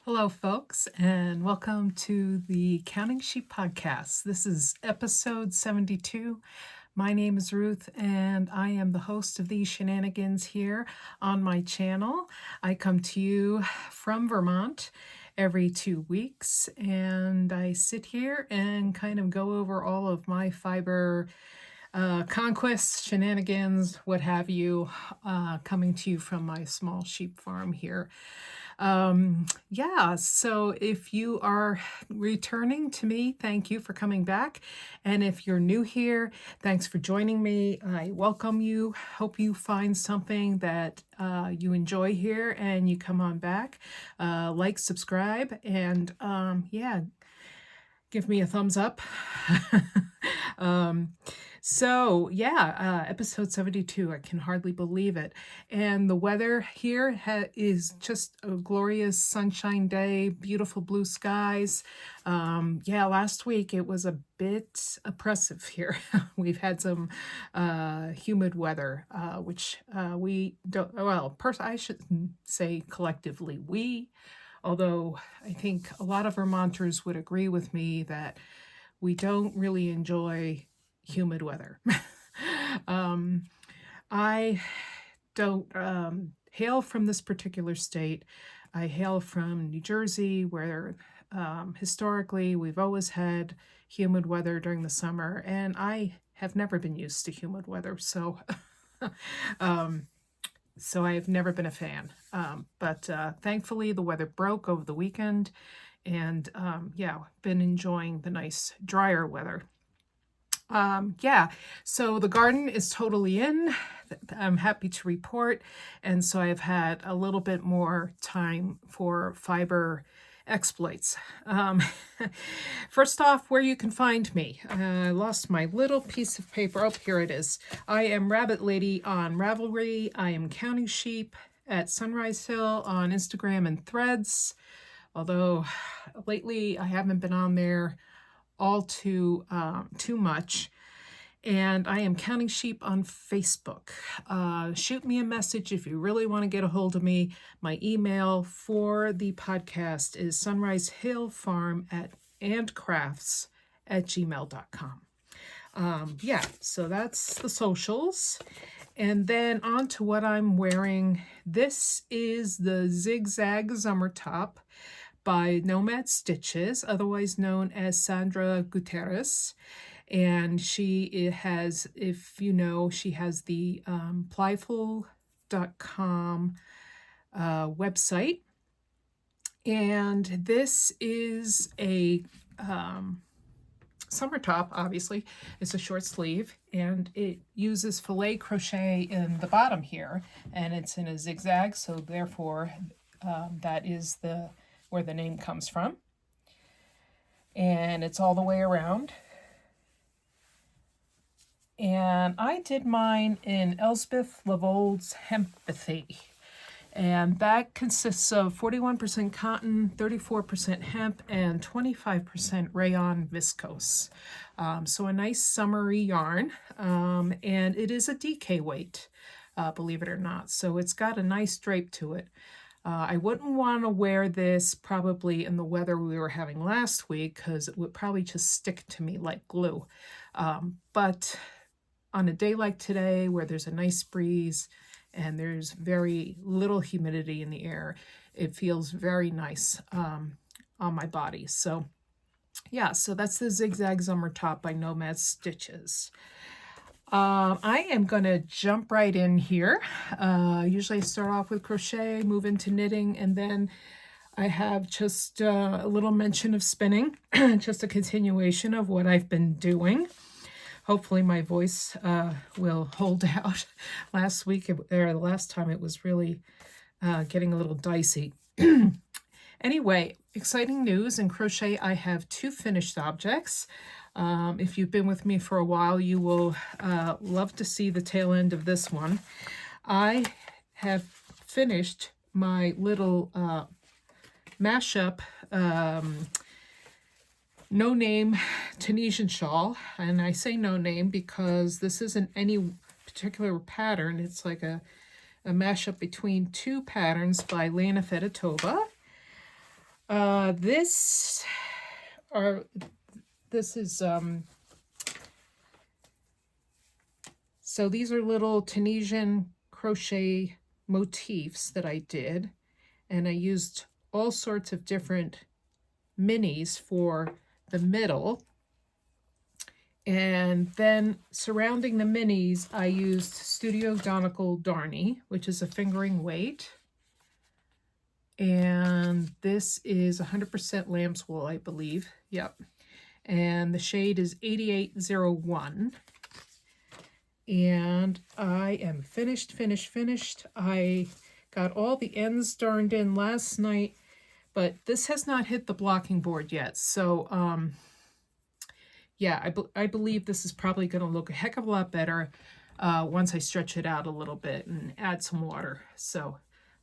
Hello, folks, and welcome to the Counting Sheep Podcast. This is episode 72. My name is Ruth, and I am the host of these shenanigans here on my channel. I come to you from Vermont every 2 weeks, and I sit here and kind of go over all of my fiber conquests, shenanigans, what have you, coming to you from my small sheep farm here. So if you are returning to me, thank you for coming back. And if you're new here, thanks for joining me. I welcome you. Hope you find something that you enjoy here and you come on back. Like, subscribe, and give me a thumbs up. Episode 72, I can hardly believe it. And the weather here is just a glorious sunshine day, beautiful blue skies. Last week it was a bit oppressive here. We've had some humid weather, which we don't, I shouldn't say collectively we, although I think a lot of Vermonters would agree with me that we don't really enjoy humid weather. I don't hail from this particular state. I hail from New Jersey, where historically we've always had humid weather during the summer, and I have never been used to humid weather, so so I have never been a fan. But thankfully the weather broke over the weekend, and been enjoying the nice drier weather. So the garden is totally in. I'm happy to report. And so I've had a little bit more time for fiber exploits. First off, where you can find me. I lost my little piece of paper. Oh, here it is. I am Rabbit Lady on Ravelry. I am Counting Sheep at Sunrise Hill on Instagram and Threads. Although lately I haven't been on there all too much. And I am Counting Sheep on Facebook. Shoot me a message if you really want to get a hold of me. My email for the podcast is sunrisehillfarm@andcrafts@gmail.com. So that's the socials. And then on to what I'm wearing. This is the Zigzag Summer Top by Nomad Stitches, otherwise known as Sandra Gutierrez. And she has, if you know, she has the plyful.com website. And this is a summer top, obviously. It's a short sleeve, and it uses filet crochet in the bottom here, and it's in a zigzag, so therefore that is where the name comes from. And it's all the way around. And I did mine in Elspeth Lavold's Hempathy. And that consists of 41% cotton, 34% hemp, and 25% rayon viscose. So a nice summery yarn. And it is a DK weight, believe it or not. So it's got a nice drape to it. I wouldn't want to wear this probably in the weather we were having last week, because it would probably just stick to me like glue. But on a day like today, where there's a nice breeze and there's very little humidity in the air, it feels very nice on my body. So so that's the Zigzag Summer Top by Nomad Stitches. I am going to jump right in here. Usually I start off with crochet, move into knitting, and then I have just a little mention of spinning, just a continuation of what I've been doing. Hopefully my voice will hold out. Last time it was really getting a little dicey. Anyway, exciting news. In crochet, I have 2 finished objects. If you've been with me for a while, you will love to see the tail end of this one. I have finished my little mashup no-name Tunisian shawl. And I say no name because this isn't any particular pattern. It's like a mashup between 2 patterns by Lana Fedotova. This are this is so these are little Tunisian crochet motifs that I did, and I used all sorts of different minis for the middle. And then surrounding the minis, I used Studio Donegal Darny, which is a fingering weight. And this is 100% lamb's wool, I believe. Yep. And the shade is 8801. And I am finished. I got all the ends darned in last night, but this has not hit the blocking board yet. So, yeah, I believe this is probably going to look a heck of a lot better once I stretch it out a little bit and add some water. So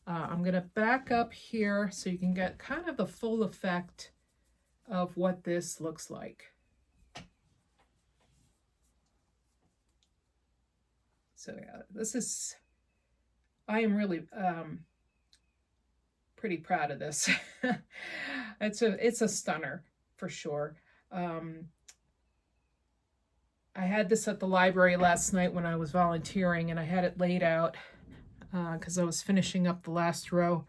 I'm going to back up here so you can get kind of the full effect of what this looks like. So yeah, this is, I am really pretty proud of this. It's a stunner for sure. I had this at the library last night when I was volunteering, and I had it laid out because I was finishing up the last row,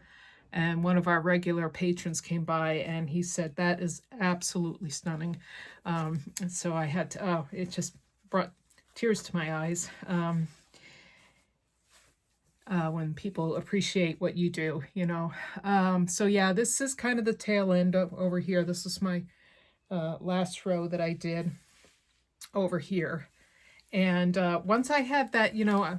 and one of our regular patrons came by and he said, that is absolutely stunning. And so I had to, oh, it just brought tears to my eyes. When people appreciate what you do, you know. So yeah, this is kind of the tail end of over here. This is my last row that I did over here. And once I had that, you know,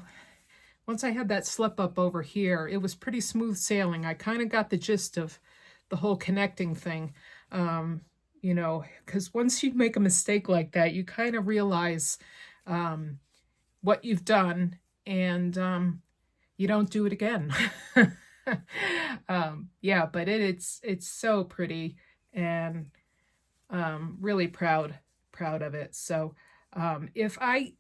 once I had that slip up over here, it was pretty smooth sailing. I kind of got the gist of the whole connecting thing, you know, because once you make a mistake like that, you kind of realize what you've done, and you don't do it again. Yeah, but it's so pretty, and really proud of it. So if I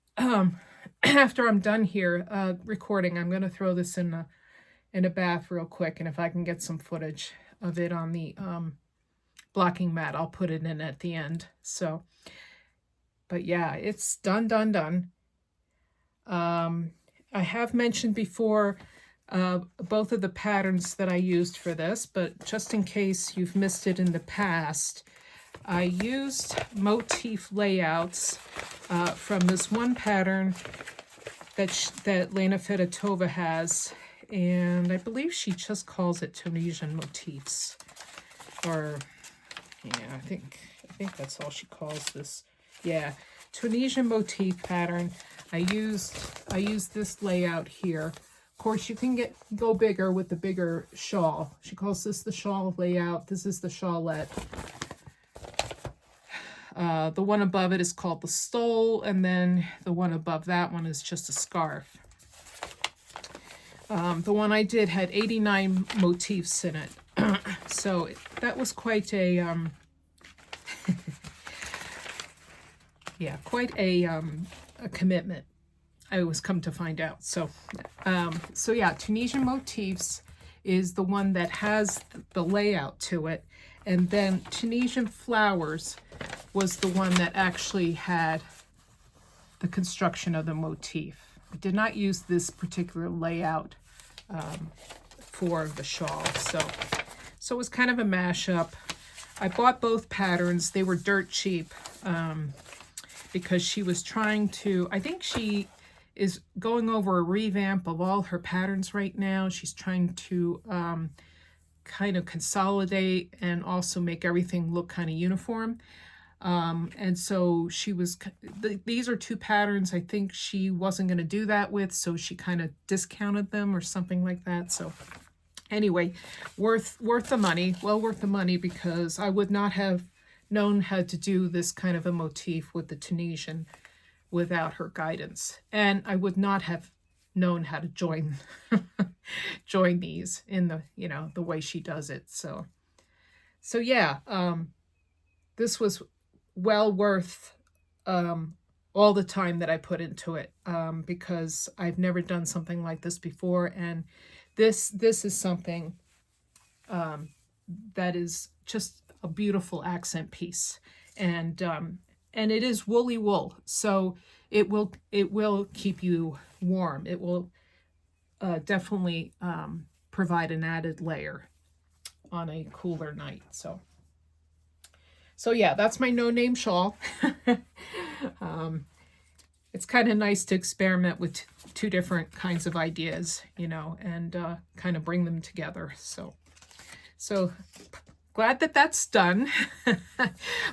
after I'm done here recording, I'm going to throw this in a bath real quick, and if I can get some footage of it on the blocking mat, I'll put it in at the end. So, but yeah, it's done. I have mentioned before both of the patterns that I used for this, but just in case you've missed it in the past, I used motif layouts from this one pattern that Lena Fedotova has, and I believe she just calls it Tunisian motifs, or yeah, I think that's all she calls this. Yeah, Tunisian motif pattern. I used this layout here. Of course, you can go bigger with the bigger shawl. She calls this the shawl layout. This is the shawlette. The one above it is called the stole, and then the one above that one is just a scarf. The one I did had 89 motifs in it. So that was quite a, yeah, quite a commitment, I was come to find out. So, so yeah, Tunisian motifs is the one that has the layout to it, and then Tunisian flowers was the one that actually had the construction of the motif. I did not use this particular layout for the shawl, so it was kind of a mashup. I bought both patterns. They were dirt cheap because she was trying to, I think she is going over a revamp of all her patterns right now. She's trying to kind of consolidate and also make everything look kind of uniform. And so she was, these are two patterns I think she wasn't going to do that with, so she kind of discounted them or something like that. So anyway, worth the money, well worth the money, because I would not have known how to do this kind of a motif with the Tunisian without her guidance. And I would not have known how to join these in the, you know, the way she does it. So yeah, this was well worth all the time that I put into it, because I've never done something like this before, and this is something that is just a beautiful accent piece. And it is woolly wool, so it will keep you warm. It will definitely provide an added layer on a cooler night. So yeah, that's my no name shawl. It's kind of nice to experiment with two different kinds of ideas, and kind of bring them together. So glad that that's done.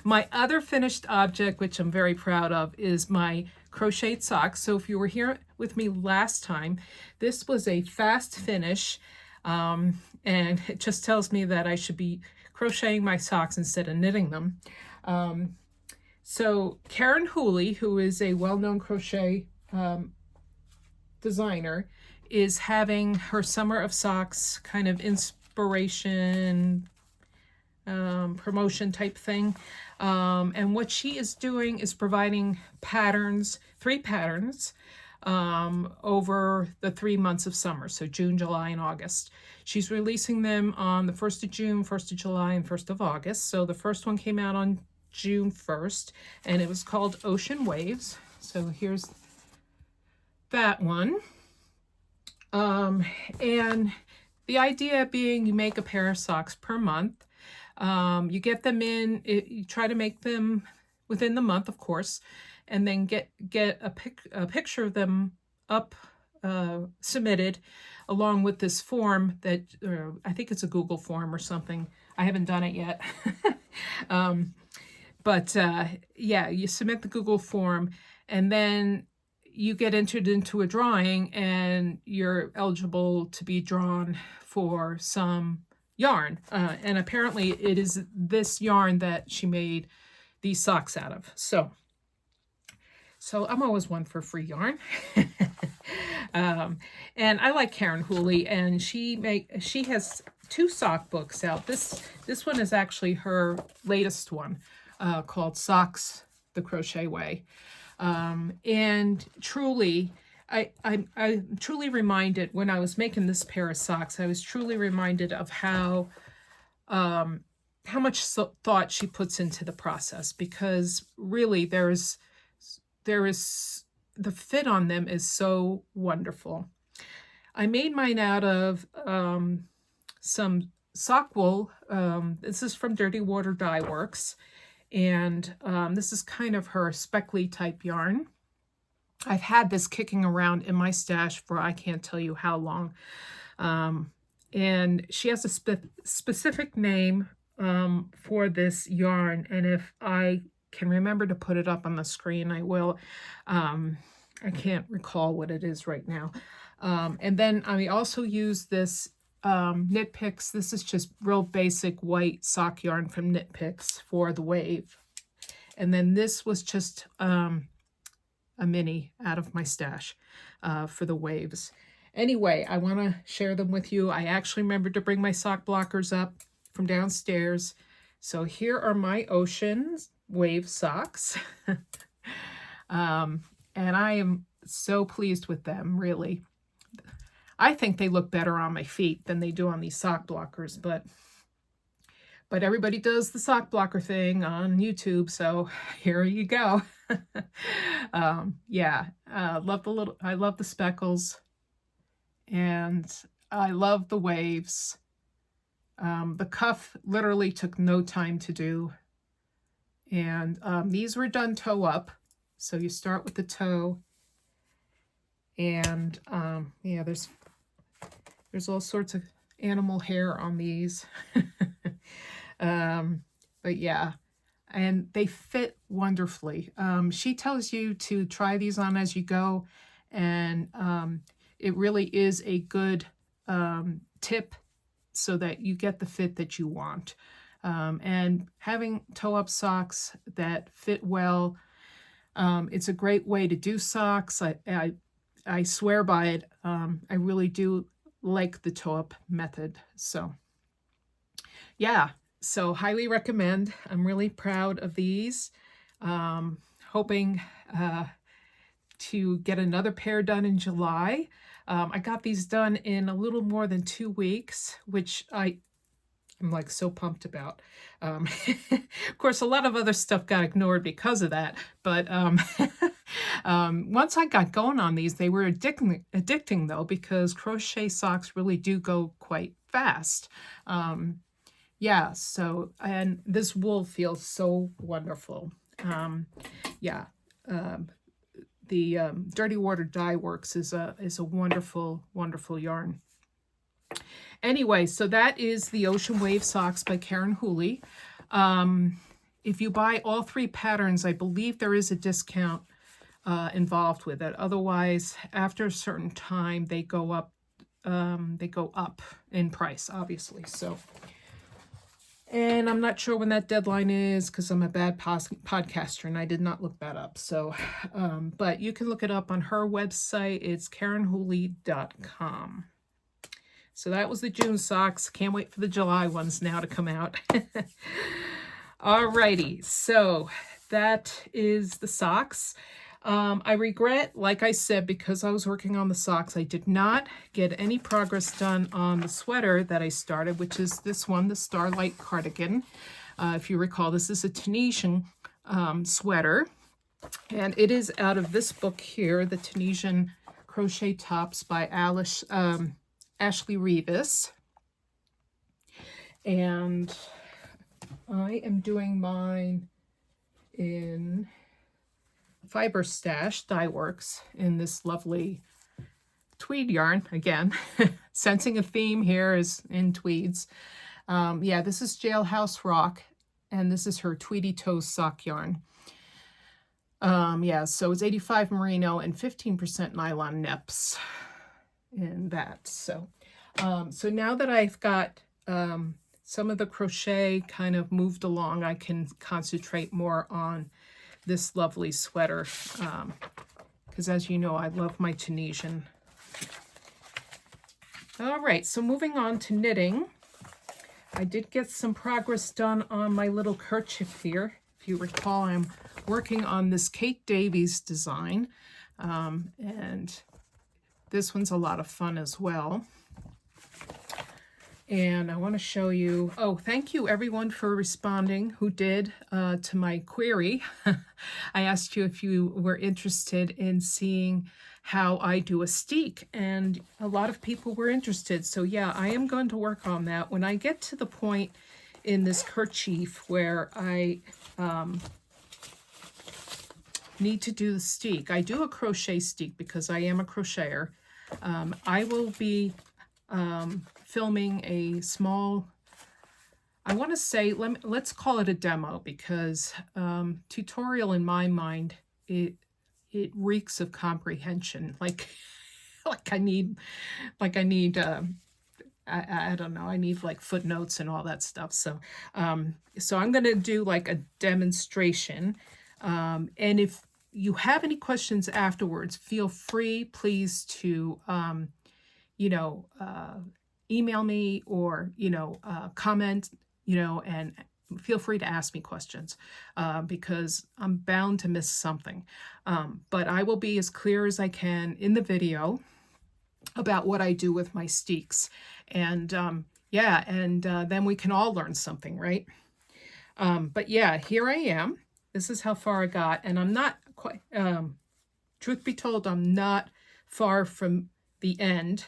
My other finished object, which I'm very proud of, is my crocheted socks. So if you were here with me last time, this was a fast finish, and it just tells me that I should be crocheting my socks instead of knitting them. So Karen Hooley, who is a well-known crochet designer, is having her Summer of Socks kind of inspiration promotion type thing. And what she is doing is providing patterns, 3 patterns, over the 3 months of summer, so June, July, and August. She's releasing them on the 1st of June, 1st of July, and 1st of August. So the first one came out on June 1st, and it was called Ocean Waves. So here's that one. And the idea being you make a pair of socks per month. You get them in, you try to make them within the month, of course, and then get a picture of them up, submitted, along with this form that, I think it's a Google form or something. I haven't done it yet. But yeah, you submit the Google form, and then you get entered into a drawing, and you're eligible to be drawn for some yarn. And apparently it is this yarn that she made these socks out of. So I'm always one for free yarn. And I like Karen Hooley, and she has 2 sock books out. This one is actually her latest one, called Socks the Crochet Way. And truly, I'm truly reminded, when I was making this pair of socks, I was truly reminded of how much thought she puts into the process, because really there is the fit on them is so wonderful. I made mine out of some sock wool. This is from Dirty Water Dye Works, and this is kind of her speckly type yarn. I've had this kicking around in my stash for I can't tell you how long. And she has a specific name for this yarn, and if I can remember to put it up on the screen, I will. I can't recall what it is right now. And then I also use this Knit Picks. This is just real basic white sock yarn from Knit Picks for the wave. And then this was just a mini out of my stash for the waves. Anyway, I want to share them with you. I actually remembered to bring my sock blockers up from downstairs. So here are my Ocean Wave socks. And I am so pleased with them, really. I think they look better on my feet than they do on these sock blockers, but everybody does the sock blocker thing on YouTube, so here you go. Yeah, I love the speckles, and I love the waves. The cuff literally took no time to do, and these were done toe up. So you start with the toe, and yeah, there's all sorts of animal hair on these. But yeah, and they fit wonderfully. She tells you to try these on as you go, and it really is a good tip so that you get the fit that you want. And having toe-up socks that fit well, it's a great way to do socks. I swear by it. I really do like the toe-up method. So yeah, so highly recommend. I'm really proud of these. Hoping to get another pair done in July. I got these done in a little more than 2 weeks, which I I'm like so pumped about. Of course, a lot of other stuff got ignored because of that. But once I got going on these, they were addicting though, because crochet socks really do go quite fast. Yeah, so, and this wool feels so wonderful. Yeah, the Dirty Water Dye Works is a wonderful, wonderful yarn. Anyway, so that is the Ocean Wave Socks by Karen Hooley. If you buy all 3 patterns, I believe there is a discount involved with it. Otherwise, after a certain time, they go up. They go up in price, obviously. So, and I'm not sure when that deadline is because I'm a bad podcaster and I did not look that up. So, but you can look it up on her website. It's KarenHooley.com. So that was the June socks. Can't wait for the July ones now to come out. Alrighty, so that is the socks. I regret, like I said, because I was working on the socks, I did not get any progress done on the sweater that I started, which is this one, the Starlight Cardigan. If you recall, this is a Tunisian sweater, and it is out of this book here, The Tunisian Crochet Tops by Ashley Revis. And I am doing mine in Fiber Stash Dye Works in this lovely tweed yarn. Again, sensing a theme here is in tweeds. Yeah, this is Jailhouse Rock, and this is her Tweedy Toes sock yarn. Yeah, so it's 85 merino and 15% nylon nips in that. So so now that I've got some of the crochet kind of moved along, I can concentrate more on this lovely sweater, because as you know, I love my Tunisian. All right, so moving on to knitting. I did get some progress done on my little kerchief here. If you recall, I'm working on this Kate Davies design, and this one's a lot of fun as well. And I want to show you, oh, thank you everyone for responding who did to my query. I asked you if you were interested in seeing how I do a steek, and a lot of people were interested. So yeah, I am going to work on that. When I get to the point in this kerchief where I need to do the steek, I do a crochet steek because I am a crocheter. I will be filming a small, I want to say, let's call it a demo, because tutorial in my mind, it reeks of comprehension. Like I need I don't know, I need like footnotes and all that stuff. So so I'm going to do like a demonstration, and if you have any questions afterwards, feel free please to email me or, comment, and feel free to ask me questions, because I'm bound to miss something. But I will be as clear as I can in the video about what I do with my steeks. And yeah, and then we can all learn something, right? But yeah, here I am. This is how far I got. And I'm not quite, truth be told, I'm not far from the end.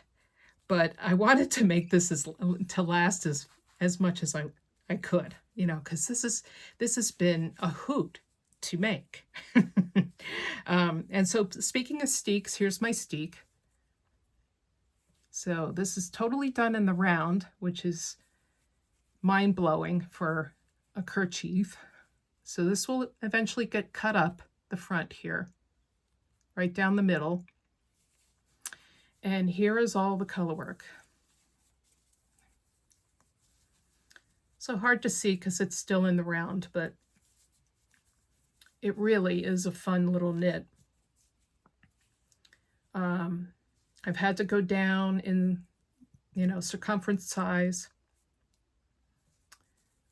But I wanted to make this to last as much as I could, because this has been a hoot to make. And so speaking of steeks, here's my steek. So this is totally done in the round, which is mind-blowing for a kerchief. So this will eventually get cut up the front here, right down the middle. And here is all the color work. So hard to see because it's still in the round, but it really is a fun little knit. I've had to go down in, circumference size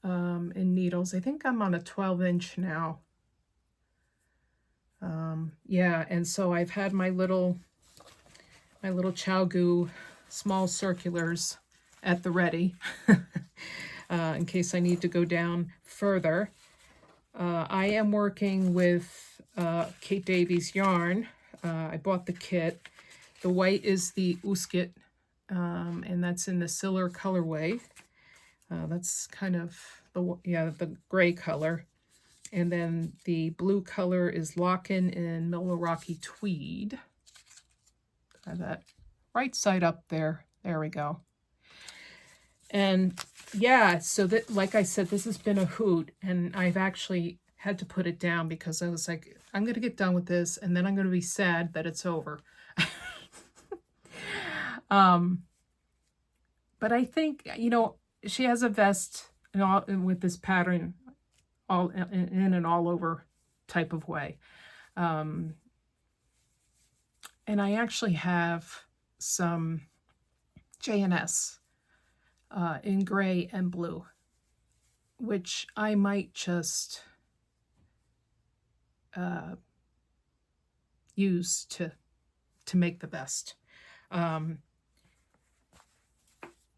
in needles. I think I'm on a 12-inch now. Yeah, and so I've had my little ChowGoo small circulars at the ready. in case I need to go down further. I am working with Kate Davies yarn. I bought the kit. The white is the Uskit, and that's in the Silver colorway. That's kind of the gray color. And then the blue color is Lockin in Milwaukee Tweed. Have that right side up there. There we go. And yeah, so that, like I said, this has been a hoot, and I've actually had to put it down because I was like, I'm going to get done with this, and then I'm going to be sad that it's over. But I think, you know, she has a vest and all with this pattern all in an all over type of way. And I actually have some J&S in gray and blue, which I might just use to make the vest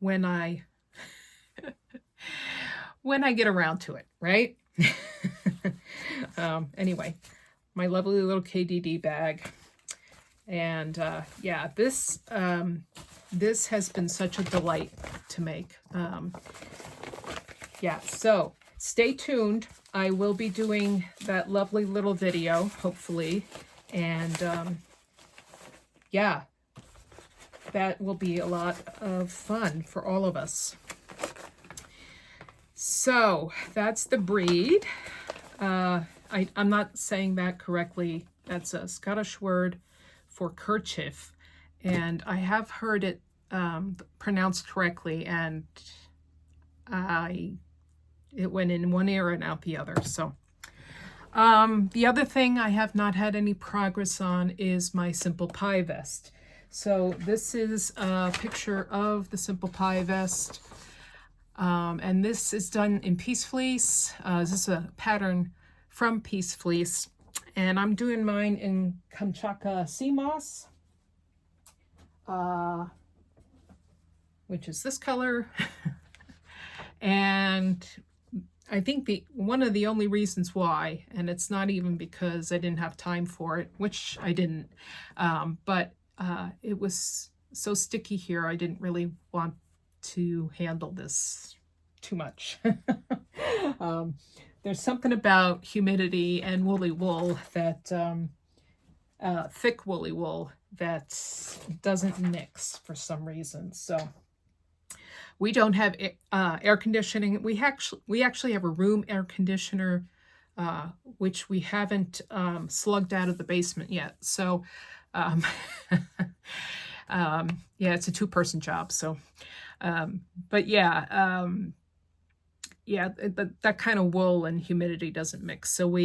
when I when I get around to it, right? Anyway, my lovely little KDD bag. And yeah, this has been such a delight to make. Yeah, so stay tuned. I will be doing that lovely little video, hopefully. And yeah, that will be a lot of fun for all of us. So that's the breed. I'm not saying that correctly. That's a Scottish word for kerchief, and I have heard it pronounced correctly, and it went in one ear and out the other. So the other thing I have not had any progress on is my Simple Pie vest. So this is a picture of the Simple Pie vest, and this is done in Peace Fleece. This is a pattern from Peace Fleece, and I'm doing mine in Kamchatka Sea Moss, which is this color. And I think one of the only reasons why, and it's not even because I didn't have time for it, which I didn't, but it was so sticky here, I didn't really want to handle this too much. There's something about humidity and woolly wool that, thick woolly wool, that doesn't mix for some reason. So we don't have air conditioning. We actually have a room air conditioner, which we haven't slugged out of the basement yet. So yeah, it's a two-person job. So, but yeah, yeah, that kind of wool and humidity doesn't mix. So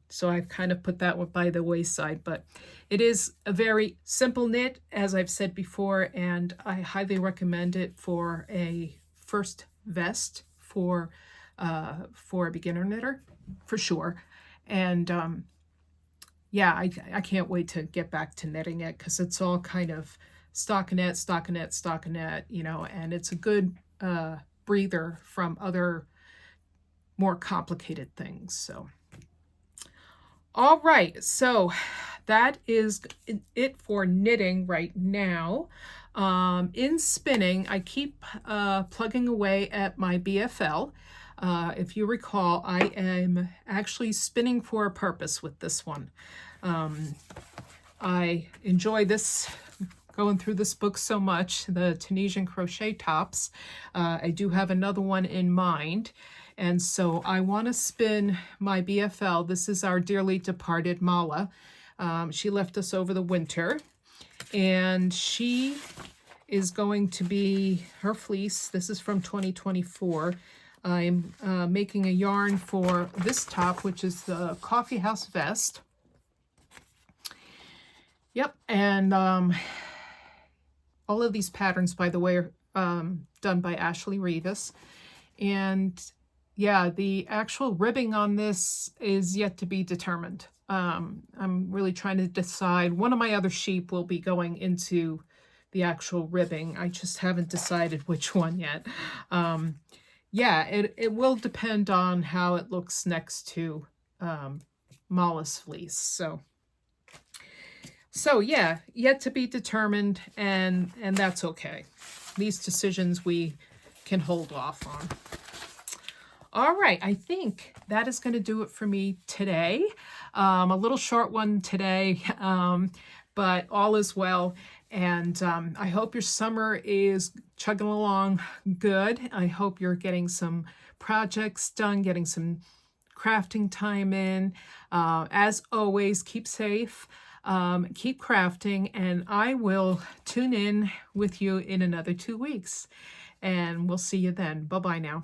so I've kind of put that one by the wayside, but it is a very simple knit, as I've said before, and I highly recommend it for a first vest for a beginner knitter, for sure. And yeah, I can't wait to get back to knitting it, because it's all kind of stockinette, stockinette, stockinette, you know, and it's a good breather from other more complicated things. So all right, so that is it for knitting right now. In spinning, I keep plugging away at my BFL. If you recall, I am actually spinning for a purpose with this one. I enjoy this, going through this book so much, the Tunisian crochet tops. I do have another one in mind. And so I want to spin my BFL. This is our dearly departed Mala. She left us over the winter. And she is going to be her fleece. This is from 2024. I'm making a yarn for this top, which is the Coffee House Vest. Yep, and all of these patterns, by the way, are done by Ashley Rivas. And yeah, the actual ribbing on this is yet to be determined. I'm really trying to decide. One of my other sheep will be going into the actual ribbing. I just haven't decided which one yet. yeah, it will depend on how it looks next to Mollis fleece. So yeah, yet to be determined, and that's okay. These decisions we can hold off on. All right, I think that is going to do it for me today. A little short one today, but all is well. And I hope your summer is chugging along good. I hope you're getting some projects done, getting some crafting time in. As always, keep safe, keep crafting, and I will tune in with you in another 2 weeks. And we'll see you then. Bye-bye now.